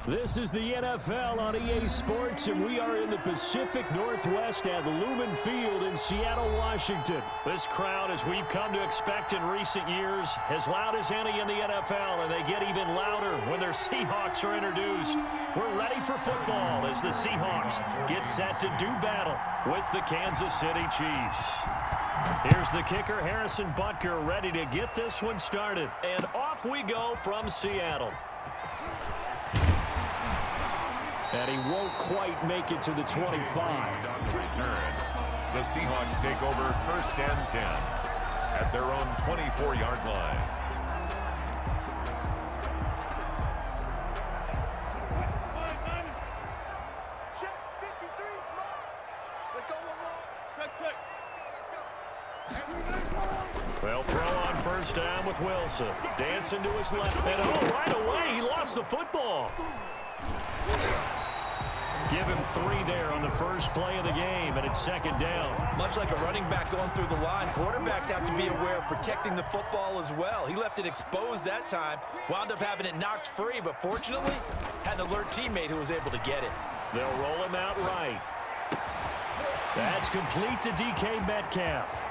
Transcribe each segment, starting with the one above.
This is the NFL on EA Sports, and we are in the Pacific Northwest at Lumen Field in Seattle, Washington. This crowd, as we've come to expect in recent years, as loud as any in the NFL, and they get even louder when their Seahawks are introduced. We're ready for football as the Seahawks get set to do battle with the Kansas City Chiefs. Here's the kicker, Harrison Butker, ready to get this one started. And off we go from Seattle. And he won't quite make it to the 25. On the return, the Seahawks take over 1st and 10 at their own 24-yard line. They'll throw on 1st down with Wilson. Dancing to his left. And right away, he lost the football. Give him 3 there on the first play of the game, and it's 2nd down. Much like a running back going through the line, quarterbacks have to be aware of protecting the football as well. He left it exposed that time, wound up having it knocked free, but fortunately, had an alert teammate who was able to get it. They'll roll him out right. That's complete to DK Metcalf.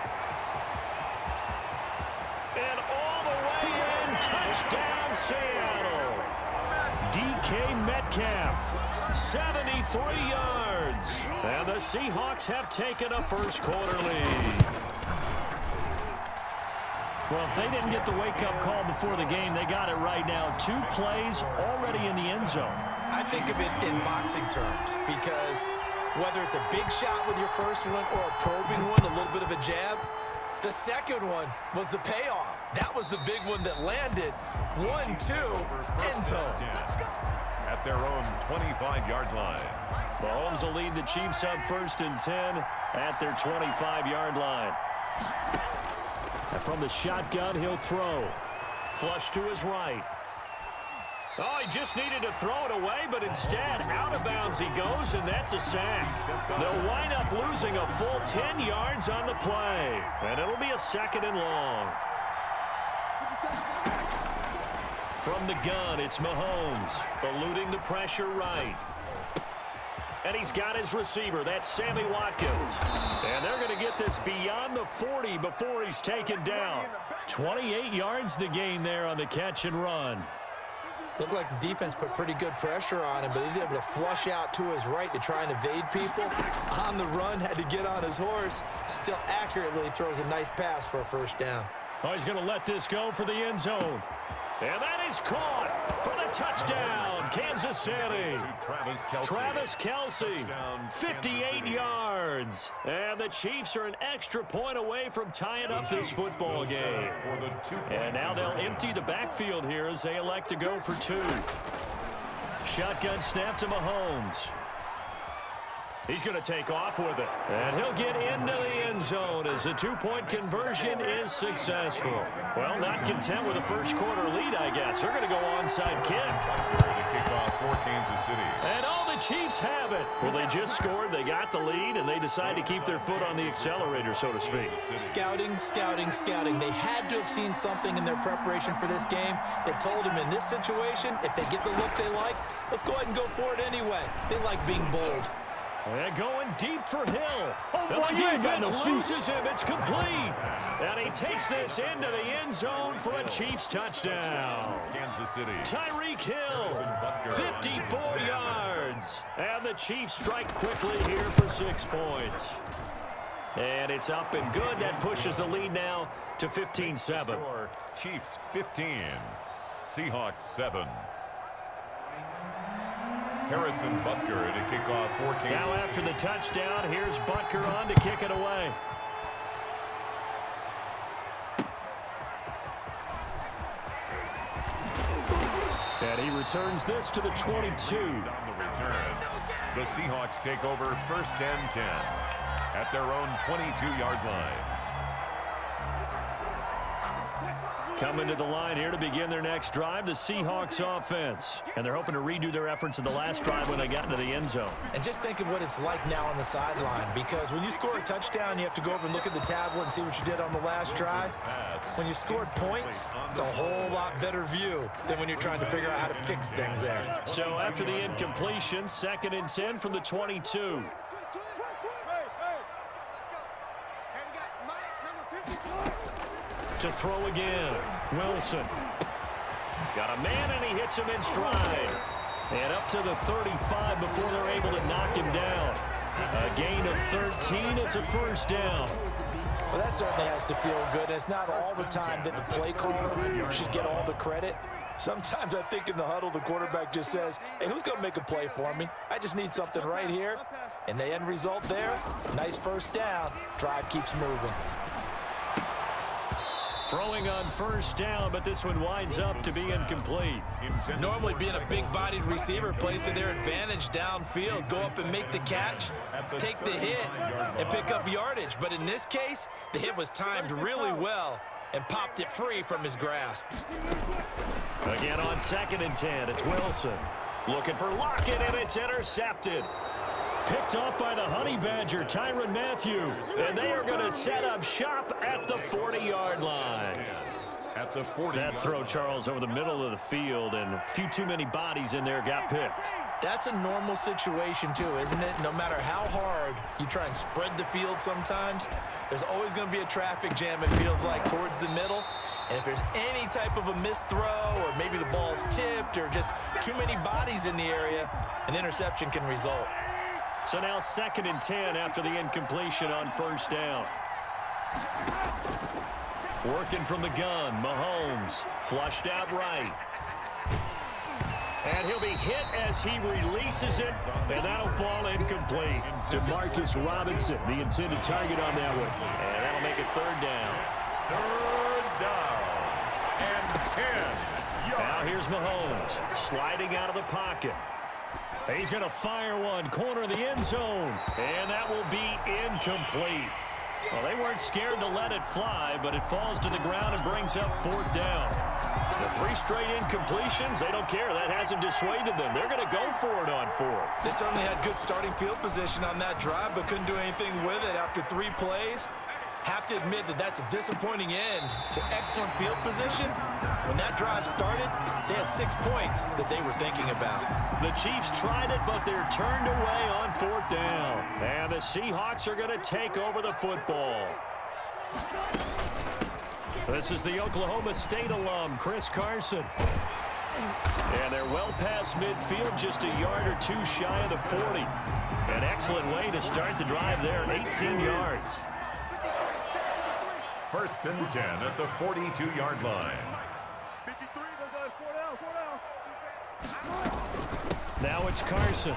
And all the way in, touchdown Seattle. DK Metcalf, 73 yards. And the Seahawks have taken a first-quarter lead. Well, if they didn't get the wake-up call before the game, they got it right now. 2 plays already in the end zone. I think of it in boxing terms because whether it's a big shot with your first one or a probing one, a little bit of a jab, the second one was the payoff. That was the big one that landed. 1-2, end zone. At their own 25-yard line. Mahomes will lead the Chiefs up 1st and 10 at their 25-yard line. And from the shotgun, he'll throw. Flush to his right. Oh, he just needed to throw it away, but instead, out of bounds he goes, and that's a sack. They'll wind up losing a full 10 yards on the play, and it'll be a 2nd and long. From the gun, it's Mahomes, eluding the pressure right. And he's got his receiver. That's Sammy Watkins. And they're going to get this beyond the 40 before he's taken down. 28 yards the gain there on the catch and run. Looked like the defense put pretty good pressure on him, but he's able to flush out to his right to try and evade people. On the run, had to get on his horse. Still accurately throws a nice pass for a 1st down. Oh, he's going to let this go for the end zone. And that is caught for the touchdown, Kansas City. Travis Kelce, 58 yards. And the Chiefs are an extra point away from tying up this football game. And now they'll empty the backfield here as they elect to go for 2. Shotgun snap to Mahomes. He's going to take off with it. And he'll get into the end zone as the 2-point conversion is successful. Well, not content with a first-quarter lead, I guess. They're going to go onside kick. The kickoff for Kansas City. And the Chiefs have it. Well, they just scored, they got the lead, and they decide to keep their foot on the accelerator, so to speak. Scouting, scouting, scouting. They had to have seen something in their preparation for this game that told them in this situation, if they get the look they like, let's go ahead and go for it anyway. They like being bold. And going deep for Hill. And the defense loses him. It's complete. And he takes this into the end zone for a Chiefs touchdown. Kansas City. Tyreek Hill, 54 yards. And the Chiefs strike quickly here for 6 points. And it's up and good. That pushes the lead now to 15-7. Chiefs 15, Seahawks 7. Harrison Butker to kick off for Kansas. Now after the touchdown, here's Butker on to kick it away. And he returns this to the 22. On the return, the Seahawks take over 1st and 10 at their own 22-yard line. Coming to the line here to begin their next drive, the Seahawks offense. And they're hoping to redo their efforts in the last drive when they got into the end zone. And just think of what it's like now on the sideline, because when you score a touchdown, you have to go over and look at the tablet and see what you did on the last drive. When you scored points, it's a whole lot better view than when you're trying to figure out how to fix things there. So after the incompletion, 2nd and 10 from the 22. To throw again, Wilson. Got a man, and he hits him in stride. And up to the 35 before they're able to knock him down. A gain of 13, it's a first down. Well, that certainly has to feel good. And it's not all the time that the play caller should get all the credit. Sometimes I think in the huddle, the quarterback just says, hey, who's going to make a play for me? I just need something right here. And the end result there, nice first down. Drive keeps moving. Throwing on first down, but this one winds up to be incomplete. Normally being a big-bodied receiver plays to their advantage downfield. Go up and make the catch, take the hit, and pick up yardage. But in this case, the hit was timed really well and popped it free from his grasp. Again on 2nd and 10, it's Wilson. Looking for Lockett, and it's intercepted. Picked off by the Honey Badger, Tyrann Mathieu. And they are going to set up shop at the 40-yard line. At the 40. That throw, Charles, over the middle of the field, and a few too many bodies in there got picked. That's a normal situation, too, isn't it? No matter how hard you try and spread the field sometimes, there's always going to be a traffic jam, it feels like, towards the middle. And if there's any type of a missed throw, or maybe the ball's tipped, or just too many bodies in the area, an interception can result. So now 2nd and 10 after the incompletion on first down. Working from the gun, Mahomes flushed out right. And he'll be hit as he releases it, and that'll fall incomplete. Demarcus Robinson, the intended target on that one. And that'll make it 3rd down. 3rd down and 10 yards. Now here's Mahomes sliding out of the pocket. He's going to fire one, corner of the end zone, and that will be incomplete. Well, they weren't scared to let it fly, but it falls to the ground and brings up 4th down. The 3 straight incompletions, they don't care. That hasn't dissuaded them. They're going to go for it on 4th. They certainly had good starting field position on that drive, but couldn't do anything with it after 3 plays. Have to admit that that's a disappointing end to excellent field position. When that drive started, they had 6 points that they were thinking about. The Chiefs tried it, but they're turned away on 4th down. And the Seahawks are going to take over the football. This is the Oklahoma State alum, Chris Carson. And they're well past midfield, just a yard or 2 shy of the 40. An excellent way to start the drive there, 18 yards. 1st and 10 at the 42-yard line. Now it's Carson.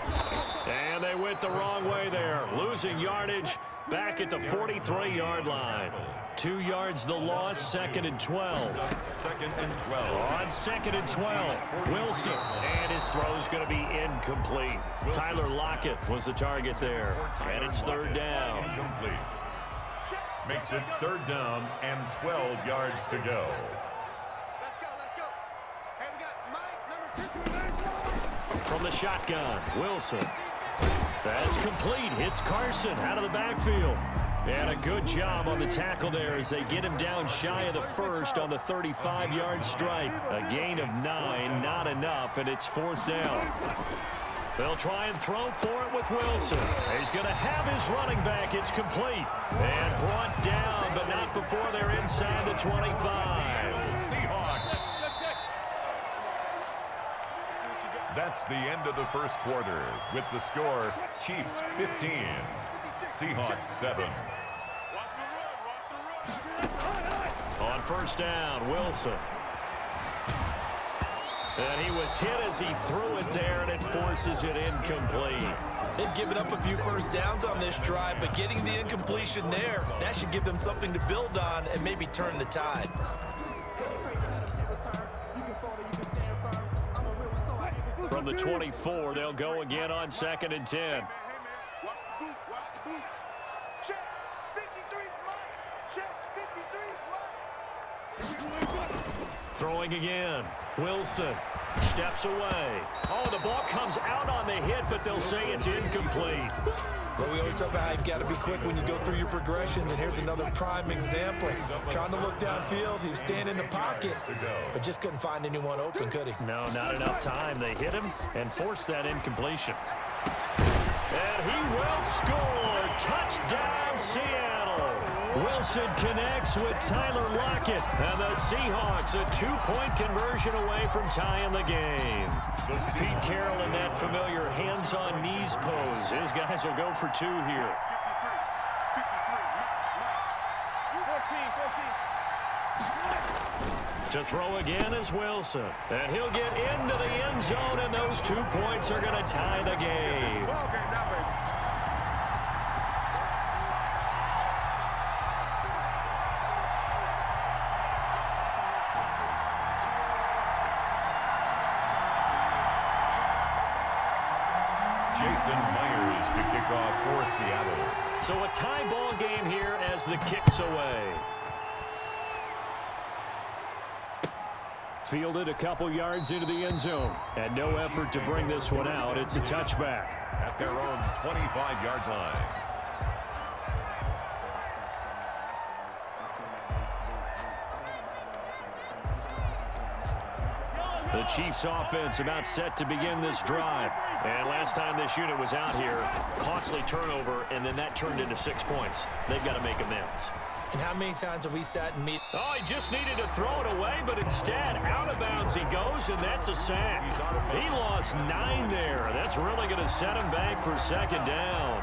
And they went the wrong way there. Losing yardage back at the 43-yard line. 2 yards the loss, 2nd and 12. 2nd and 12. On 2nd and 12, Wilson. And his throw's going to be incomplete. Tyler Lockett was the target there. And it's 3rd down. Incomplete. Makes it 3rd down and 12 yards to go. Let's go. Hey, we got Mike, number 15. From the shotgun, Wilson. That's complete. Hits Carson out of the backfield. And a good job on the tackle there as they get him down shy of the 1st on the 35-yard strike. A gain of 9, not enough, and it's 4th down. They'll try and throw for it with Wilson. He's going to have his running back. It's complete. And brought down, but not before they're inside the 25. Seahawks. That's the end of the 1st quarter with the score Chiefs 15, Seahawks 7. On 1st down, Wilson. And he was hit as he threw it there, and it forces it incomplete. They've given up a few 1st downs on this drive, but getting the incompletion there, that should give them something to build on and maybe turn the tide. From the 24, they'll go again on 2nd and 10. Watch the boot. Check. 53's Mike. Check. 53's Mike. Throwing again. Wilson steps away. Oh, the ball comes out on the hit, but they'll say it's incomplete. But we always talk about how you've got to be quick when you go through your progressions, and here's another prime example. Trying to look downfield, he was standing in the pocket, but just couldn't find anyone open, could he? No, not enough time. They hit him and forced that incompletion. And he will score. Touchdown, Seattle. Wilson connects with Tyler Lockett, and the Seahawks a two-point conversion away from tying the game. Pete Carroll in that familiar hands-on knees pose. His guys will go for two here. 14. To throw again is Wilson, and he'll get into the end zone, and those 2 points are going to tie the game. Jason Myers to kick off for Seattle. So a tie ball game here as the kick's away. Fielded a couple yards into the end zone, and no effort to bring this one out. It's a touchback. At their own 25-yard line. The Chiefs offense about set to begin this drive. And last time this unit was out here, costly turnover, and then that turned into 6 points. They've got to make amends. And how many times have we sat and meet? Oh, he just needed to throw it away, but instead, out of bounds he goes, and that's a sack. He lost 9 there. That's really going to set him back for second down.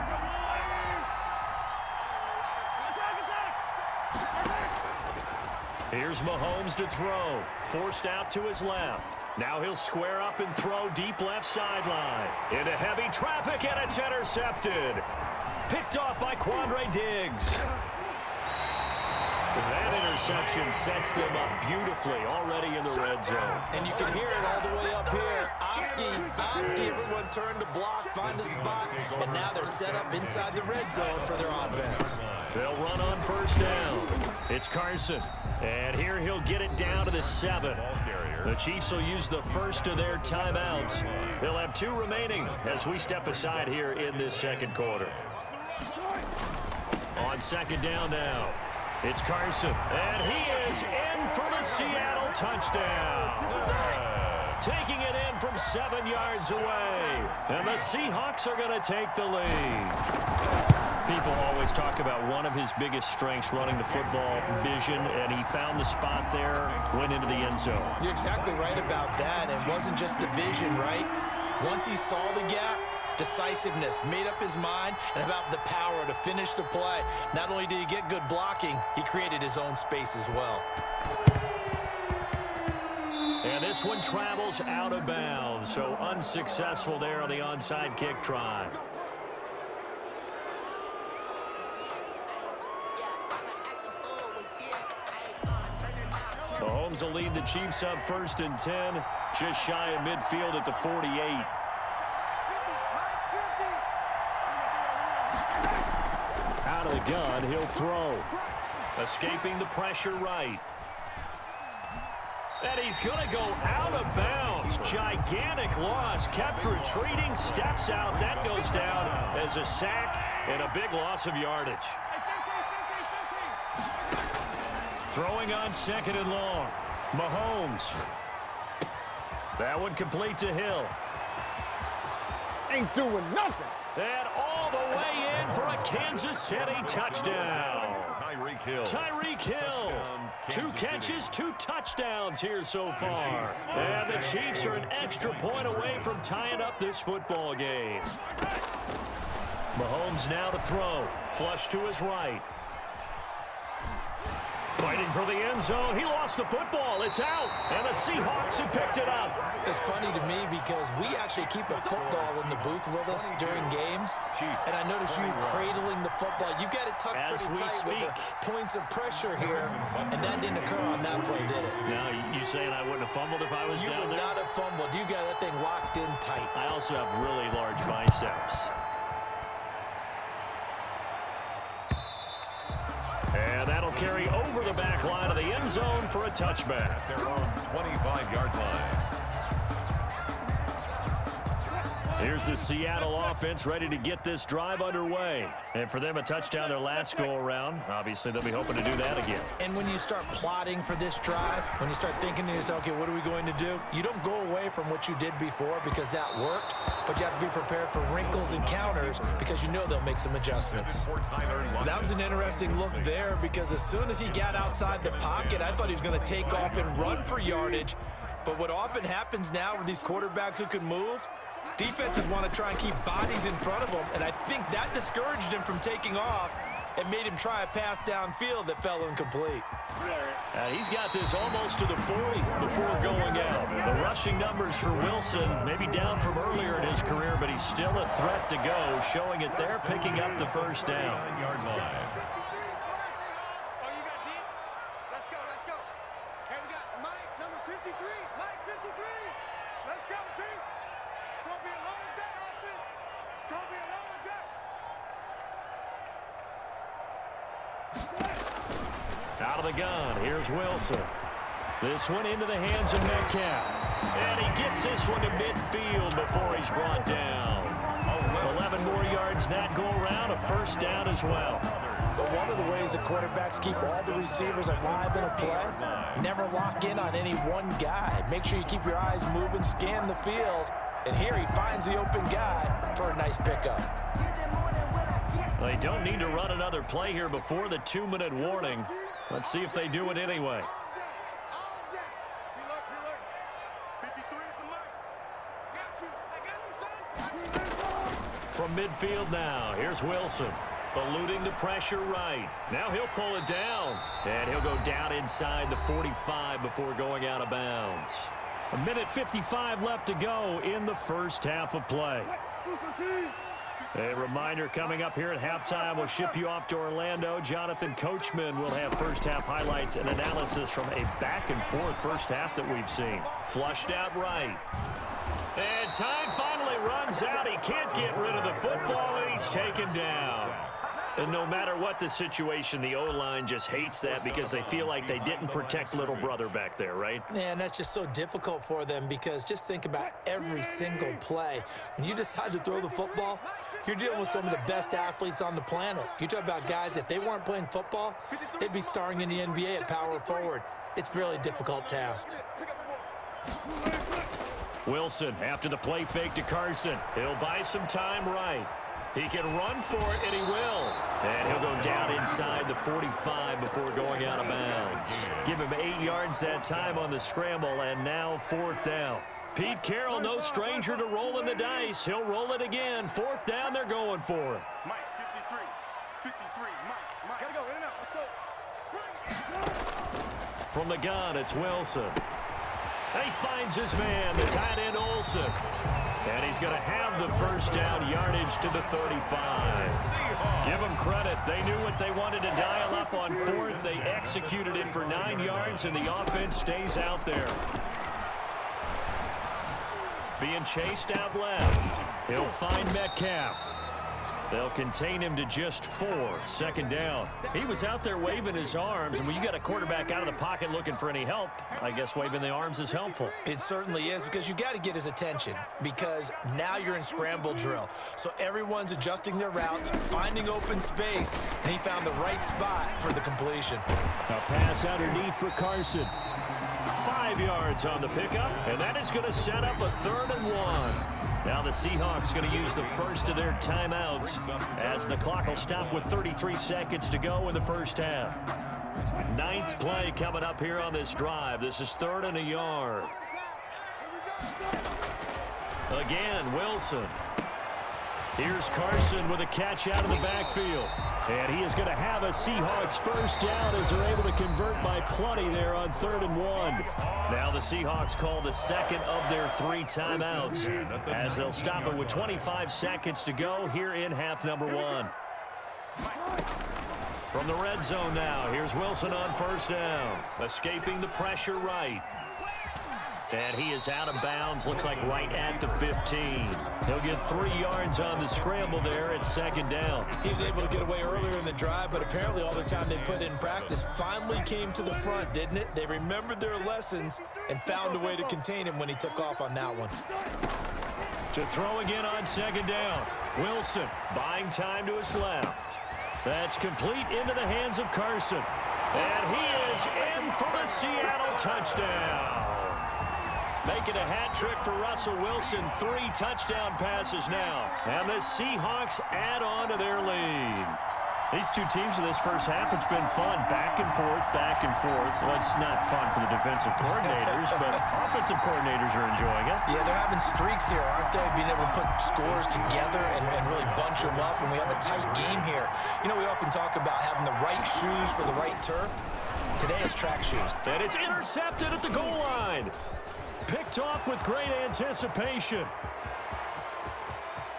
Here's Mahomes to throw. Forced out to his left. Now he'll square up and throw deep left sideline. Into heavy traffic, and it's intercepted. Picked off by Quandre Diggs. That interception sets them up beautifully already in the red zone. And you can hear it all the way up here. Oski, everyone turned to block, find a spot, and now they're set up inside the red zone for their offense. They'll run on first down. It's Carson. And here he'll get it down to the 7. The Chiefs will use the first of their timeouts. They'll have 2 remaining as we step aside here in this second quarter. On second down now, it's Carson. And he is in for the Seattle touchdown. Taking it in from 7 yards away. And the Seahawks are going to take the lead. People always talk about one of his biggest strengths running the football, vision, and he found the spot there, went into the end zone. You're exactly right about that. It wasn't just the vision, right? Once he saw the gap, decisiveness, made up his mind, and about the power to finish the play. Not only did he get good blocking, he created his own space as well. And this one travels out of bounds, so unsuccessful there on the onside kick try. Mahomes will lead the Chiefs up first and 10, just shy of midfield at the 48. Out of the gun, he'll throw. Escaping the pressure right. And he's going to go out of bounds. Gigantic loss. Kept retreating. Steps out. That goes down as a sack and a big loss of yardage. Throwing on second and long. Mahomes. That one complete to Hill. Ain't doing nothing. And all the way in for a Kansas City touchdown. Tyreek Hill. Tyreek Hill. 2 catches, 2 touchdowns here so far. And the Chiefs are an extra point away from tying up this football game. Mahomes now to throw. Flush to his right. Fighting for the end zone. He lost the football. It's out. And the Seahawks have picked it up. It's funny to me because we actually keep a football in the booth with us during games. And I notice you cradling the football. You got it tucked pretty tight with the points of pressure here. And that didn't occur on that play, did it? Now, you saying I wouldn't have fumbled if I was down there? You would not have fumbled. You got that thing locked in tight. I also have really large biceps. And that'll carry over the back line of the end zone for a touchback. At their own 25-yard line. Here's the Seattle offense ready to get this drive underway. And for them, a touchdown their last go-around. Obviously, they'll be hoping to do that again. And when you start plotting for this drive, when you start thinking to yourself, okay, what are we going to do? You don't go away from what you did before because that worked, but you have to be prepared for wrinkles and counters because you know they'll make some adjustments. That was an interesting look there because as soon as he got outside the pocket, I thought he was going to take off and run for yardage. But what often happens now with these quarterbacks who can move, defenses want to try and keep bodies in front of them, and I think that discouraged him from taking off and made him try a pass downfield that fell incomplete. He's got this almost to the 40 before going out. The rushing numbers for Wilson, maybe down from earlier in his career, but he's still a threat to go, showing it there, picking up the first down. Let's go, let's go. Hey, we got Mike, number 53. Mike, 53. Let's go, team. It's going to be a long day, offense. It's going to be a long day. Out of the gun, here's Wilson. This one into the hands of Metcalf. And he gets this one to midfield before he's brought down. 11 more yards that go around, a first down as well. But one of the ways the quarterbacks keep all the receivers alive in a play, never lock in on any one guy. Make sure you keep your eyes moving, scan the field. And here he finds the open guy for a nice pickup. They don't need to run another play here before the 2-minute warning. Let's see if they do it anyway. All day. Preload. 53 at the mark. I got you, son. From midfield now, here's Wilson. Eluding the pressure right. Now he'll pull it down. And he'll go down inside the 45 before going out of bounds. 1:55 left to go in the first half of play. A reminder coming up here at halftime, we'll ship you off to Orlando. Jonathan Coachman will have first half highlights and analysis from a back-and-forth first half that we've seen. Flushed out right. And time finally runs out. He can't get rid of the football, and he's taken down. And no matter what the situation, the O-line just hates that because they feel like they didn't protect little brother back there, right? And that's just so difficult for them because just think about every single play. When you decide to throw the football, you're dealing with some of the best athletes on the planet. You talk about guys, if they weren't playing football, they'd be starring in the NBA at power forward. It's a really difficult task. Wilson after the play fake to Carson. He'll buy some time right. He can run for it, and he will. And he'll go down inside the 45 before going out of bounds. Give him 8 yards that time on the scramble, and now fourth down. Pete Carroll, no stranger to rolling the dice. He'll roll it again. Fourth down, they're going for it. Mike, 53, Mike. Gotta go, in and out, let's go. From the gun, it's Wilson. And he finds his man, the tight end Olsen. And he's going to have the first down, yardage to the 35. Give them credit. They knew what they wanted to dial up on fourth. They executed it for 9 yards, and the offense stays out there. Being chased out left. He'll find Metcalf. They'll contain him to just 4. Second down. He was out there waving his arms, and when you got a quarterback out of the pocket looking for any help, I guess waving the arms is helpful. It certainly is because you got to get his attention because now you're in scramble drill. So everyone's adjusting their routes, finding open space, and he found the right spot for the completion. A pass underneath for Carson. 5 yards on the pickup, and that is going to set up a 3rd and 1. Now the Seahawks going to use the first of their timeouts as the clock will stop with 33 seconds to go in the first half. 9th play coming up here on this drive. This is 3rd and a yard. Again, Wilson. Here's Carson with a catch out of the backfield. And he is going to have a Seahawks first down as they're able to convert by plenty there on 3rd and 1. Now the Seahawks call the second of their 3 timeouts as they'll stop it with 25 seconds to go here in half number 1. From the red zone now, here's Wilson on first down. Escaping the pressure right. And he is out of bounds, looks like right at the 15. He'll get 3 yards on the scramble there at second down. He was able to get away earlier in the drive, but apparently all the time they put in practice finally came to the front, didn't it? They remembered their lessons and found a way to contain him when he took off on that one. To throw again on second down. Wilson buying time to his left. That's complete into the hands of Carson. And he is in for the Seattle touchdown. Making a hat trick for Russell Wilson. 3 touchdown passes now. And the Seahawks add on to their lead. These two teams in this first half, it's been fun. Back and forth, back and forth. Well, it's not fun for the defensive coordinators, but offensive coordinators are enjoying it. Yeah, they're having streaks here, aren't they? Being able to put scores together and really bunch them up, and we have a tight game here. You know, we often talk about having the right shoes for the right turf. Today it's track shoes. And it's intercepted at the goal line. Picked off with great anticipation.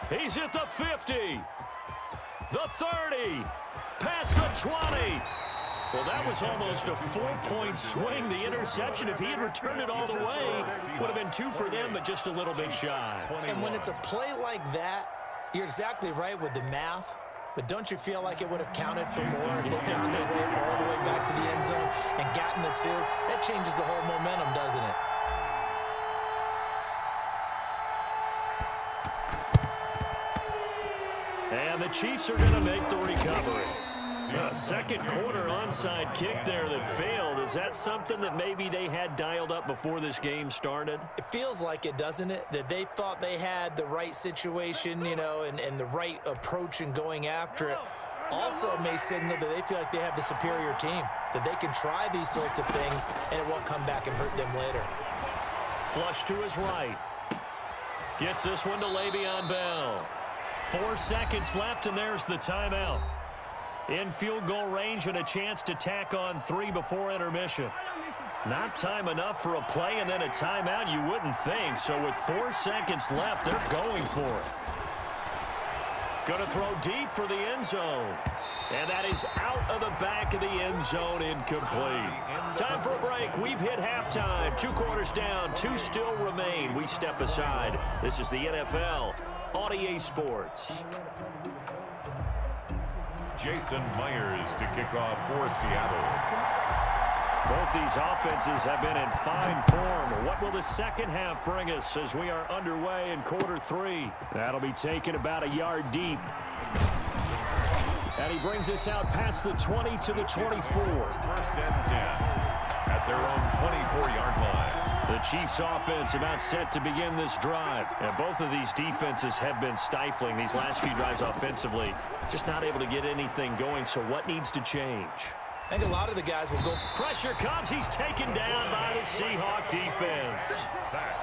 He's at the 50. The 30. Past the 20. Well, that was almost a 4-point swing. The interception, if he had returned it all the way, would have been 2 for them, but just a little bit shy. And when it's a play like that, you're exactly right with the math. But don't you feel like it would have counted for more if they found their way all the way back to the end zone and gotten the 2? That changes the whole momentum, doesn't it? And the Chiefs are going to make the recovery. A second quarter onside kick there that failed. Is that something that maybe they had dialed up before this game started? It feels like it, doesn't it? That they thought they had the right situation, you know, and the right approach in going after it. Also may signal that they feel like they have the superior team, that they can try these sorts of things and it won't come back and hurt them later. Flush to his right. Gets this one to Le'Veon Bell. 4 seconds left, and there's the timeout. In field goal range and a chance to tack on 3 before intermission. Not time enough for a play and then a timeout, you wouldn't think. So with 4 seconds left, they're going for it. Going to throw deep for the end zone. And that is out of the back of the end zone, incomplete. Time for a break. We've hit halftime. 2 quarters down, 2 still remain. We step aside. This is the NFL on EA Sports. Jason Myers to kick off for Seattle. Both these offenses have been in fine form. What will the second half bring us as we are underway in quarter 3? That'll be taken about a yard deep. And he brings us out past the 20 to the 24. First and 10 at their own 24-yard line. The Chiefs offense about set to begin this drive. And both of these defenses have been stifling these last few drives offensively. Just not able to get anything going. So what needs to change? I think a lot of the guys will go. Pressure comes. He's taken down by the Seahawk defense.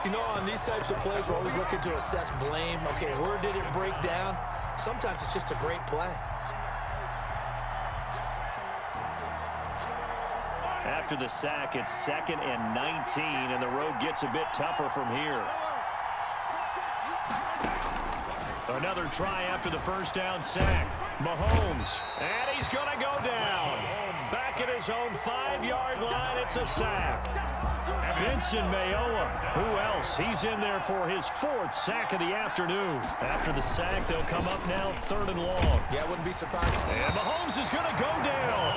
You know, on these types of plays, we're always looking to assess blame. Okay, where did it break down? Sometimes it's just a great play. After the sack, it's 2nd and 19, and the road gets a bit tougher from here. Another try after the first down sack. Mahomes, and he's going to go down. Back at his own 5-yard line, it's a sack. Vincent Mayowa, who else? He's in there for his 4th sack of the afternoon. After the sack, they'll come up now 3rd and long. Yeah, I wouldn't be surprised. And Mahomes is going to go down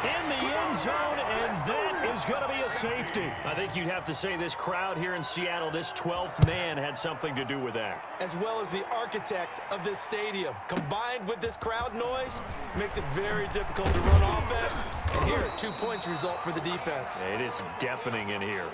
in the end zone, and that is going to be a safety. I think you'd have to say this crowd here in Seattle, this 12th man had something to do with that. As well as the architect of this stadium. Combined with this crowd noise, makes it very difficult to run offense. And here, 2 points result for the defense. It is deafening in here.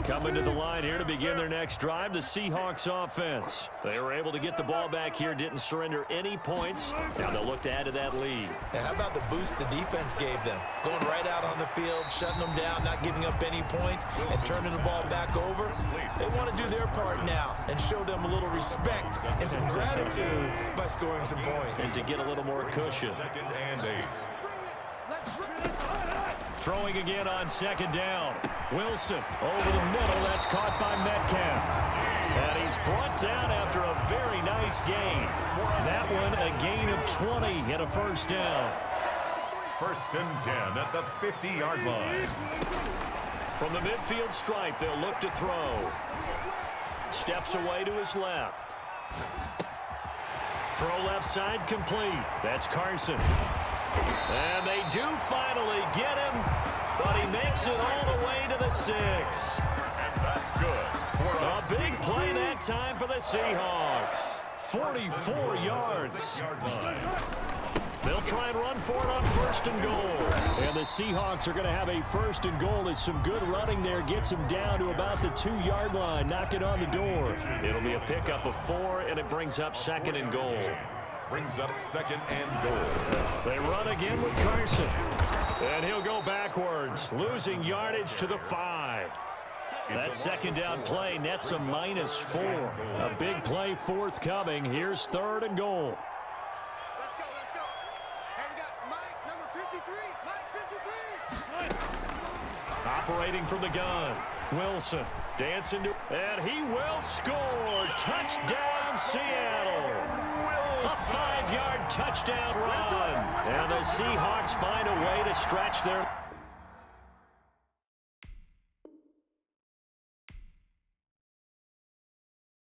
Coming to the line here to begin their next drive, the Seahawks offense. They were able to get the ball back here, didn't surrender any points. Now they'll look to add to that lead. And how about the boost the defense gave them? Going right out on the field, shutting them down, not giving up any points, and turning the ball back over. They want to do their part now and show them a little respect and some gratitude by scoring some points. And to get a little more cushion. 2nd and 8. Throwing again on 2nd down. Wilson over the middle. That's caught by Metcalf. And he's brought down after a very nice gain. That one a gain of 20 and a first down. 1st and 10 at the 50-yard line. From the midfield stripe, they'll look to throw. Steps away to his left. Throw left side complete. That's Carson. And they do finally get him, but he makes it all the way to the 6. And that's good. A big play that time for the Seahawks. 44 yards. They'll try and run for it on 1st and goal. And the Seahawks are going to have a 1st and goal. As some good running there gets them down to about the 2-yard line. Knock it on the door. It'll be a pickup of 4, and it brings up 2nd and goal. Brings up 2nd and goal. They run again with Carson. And he'll go backwards, losing yardage to the 5. That 2nd down play nets a -4. A big play forthcoming. Here's 3rd and goal. Let's go, let's go. Hey, we got Mike, number 53. Mike 53. Operating from the gun. Wilson dancing to, and he will score. Touchdown, Seattle. A 5-yard touchdown run. And the Seahawks find a way to stretch their